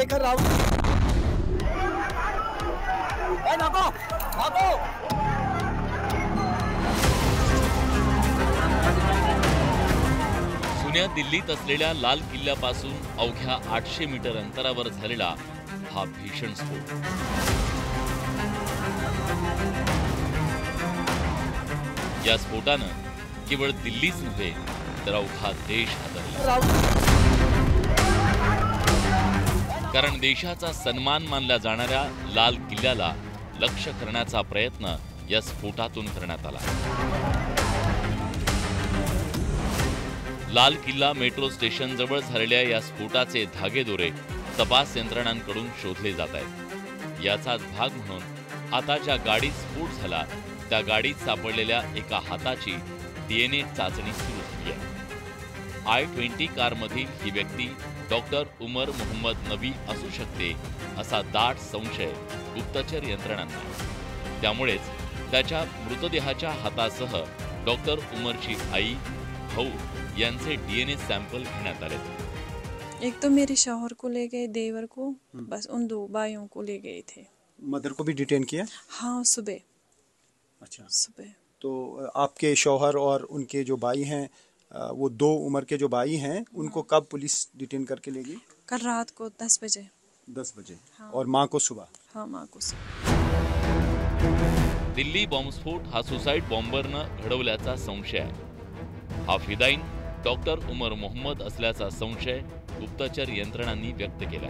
देखकर राहुल नको नको। जुन्या दिल्लीत असलेल्या लाल किल्ल्यापासून अवघ्या 800 मीटर अंतरावर झालेला हा भीषण स्फोट या स्फोटानं केवळ दिल्लीच नव्हे तर अवघा देश हादरला। कारण देशाचा सन्मान मानला जाणाऱ्या लाल किल्ल्याला लक्ष्य करण्याचा प्रयत्न या स्फोटातून करण्यात आला। लाल किल्ला मेट्रो स्टेशन जवळ झालेल्या या स्फोटाचे धागेदोरे तपास यंत्रणांकडून शोधले जात आहेत। याचाच भाग म्हणून आता ज्या गाडीत स्फोट झाला त्या गाडीत सापडलेल्या एका हाताची DNA चाचणी सुरू झाली आहे। I-20 कारमधील ही व्यक्ती डॉक्टर उमर मोहम्मद नबी असू शकते असा दाट संशय गुप्तचर यंत्रणांना आहे। त्यामुळेच त्याच्या मृतदेहाच्या हातासह डॉक्टर उमरची आई भाऊ यांचे DNA सॅंपल घेण्यात आले। एक तो मेरे शौहर को ले गए, देवर को, बस उन दो भाइयों को ले गए थे। मदर को भी डिटेन किया? हाँ, सुबह। अच्छा, सुबह। तो आपके शौहर और उनके जो भाई हैं, वो 2 उम्र के जो भाई हैं, उनको कब पुलिस डिटेन करके ले गई? कल रात को 10 बजे। 10 बजे। हाँ। और माँ को सुबह? हाँ, माँ को सुबह। दिल्ली बॉम्बस्फोट हा सुसाइड बॉम्बरनं घडवल्याचा संशय आहे। हा फिदाईन डॉक्टर उमर मोहम्मद असल्याचा संशय गुप्तचर यंत्रणांनी व्यक्त केला।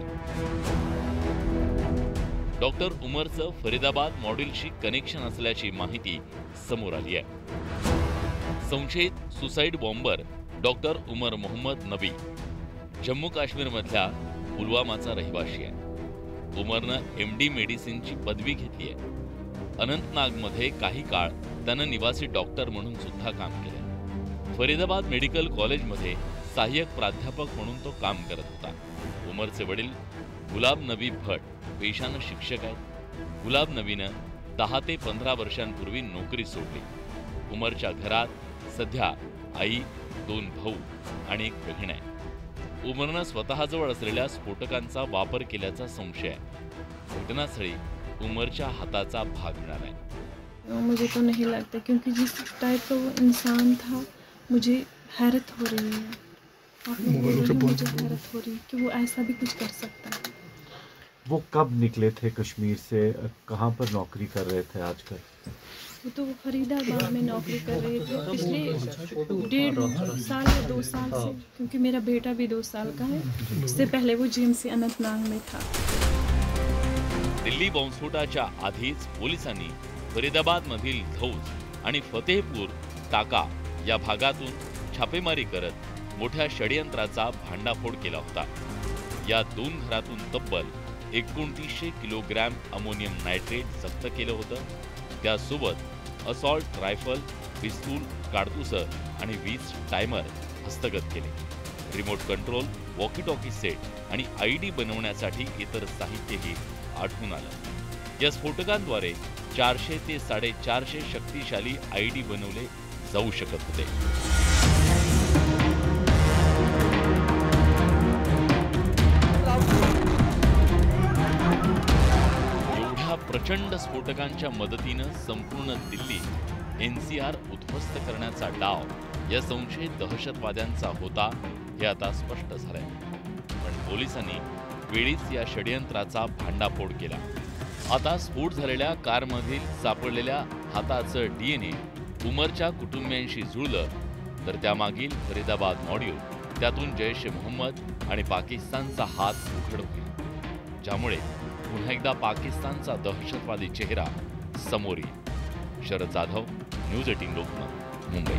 डॉक्टर उमरचं फरीदाबाद मॉड्यूलशी कनेक्शन असल्याची माहिती समोर आली आहे। संशयित सुसाइड बॉम्बर डॉक्टर उमर मोहम्मद नबी जम्मू काश्मीरमधल्या पुलवामाचा रहिवासी आहे। उमरनं MD मेडिसिनची पदवी घेतली आहे। अनंतनागमध्ये काही काळ त्यानं निवासी डॉक्टर म्हणून सुद्धा काम केलं। फरीदाबाद मेडिकल कॉलेजमध्ये सहाय्यक प्राध्यापक म्हणून तो काम करत होता। उमरचे वडील गुलाब नबी भट पेशानं शिक्षक आहेत। गुलाब नबीनं 10 ते 15 वर्षांपूर्वी नोकरी सोडली। उमरच्या घरात सध्या आई, 2 भाऊ आणि एक बहीण आहे। उमरनं स्वतःजवळ असलेल्या स्फोटकांचा वापर केल्याचा संशय आहे। घटनास्थळी उमरच्या हाताचा भाग मिळालाय। मुझे तो नहीं लगता, क्योंकि जिस टाइप का वो इंसान था मुझे हैरत हो रही है। मुझे हैरत हो रही है कि वो ऐसा भी कुछ कर सकता है। वो कब निकले थे कश्मीर से, कहाँ पर नौकरी कर रहे थे आजकल? वो फरीदाबाद में नौकरी कर रहे थे पिछले 1.5 साल या 2 साल से, क्योंकि मेरा बेटा भी 2 साल का है। उससे पहले वो GMC अनंतनाग में था। दिल्ली बॉम्बस्फोटाच्या आधीच पोलिसांनी फरीदाबादमधील धौज आणि फतेहपूर टाका या भागातून छापेमारी करत मोठ्या षडयंत्राचा भांडाफोड केला होता। या 2 घरातून तब्बल 2900 किलोग्रॅम अमोनियम नायट्रेट जप्त केलं होतं। त्यासोबत असॉल्ट रायफल, पिस्तूल, काडतुसं आणि 20 टायमर हस्तगत केले। Remote control, walkie talkie set आणि ID बनवण्यासाठी इतर साहित्यही आढळून आलं। या स्फोटकांद्वारे 400 ते 450 शक्तिशाली ID बनवले जाऊ शकत होते। एवढ्या प्रचंड स्फोटकांच्या मदतीनं संपूर्ण दिल्ली NCR उद्ध्वस्त करण्याचा डाव या संशयित दहशतवाद्यांचा होता हे आता स्पष्ट झालंय। पण पोलिसांनी वेळीच या षडयंत्राचा भांडाफोड केला। आता स्फोट झालेल्या कारमधील सापडलेल्या हाताचं DNA उमरच्या कुटुंबियांशी जुळलं तर त्यामागील फरीदाबाद मॉड्यूल, त्यातून जैश ए मोहम्मद आणि पाकिस्तानचा हात उघड होईल, ज्यामुळे पुन्हा एकदा पाकिस्तानचा दहशतवादी चेहरा समोर येईल। शरद जाधव, न्यूज 18 लोकमत, मुंबई।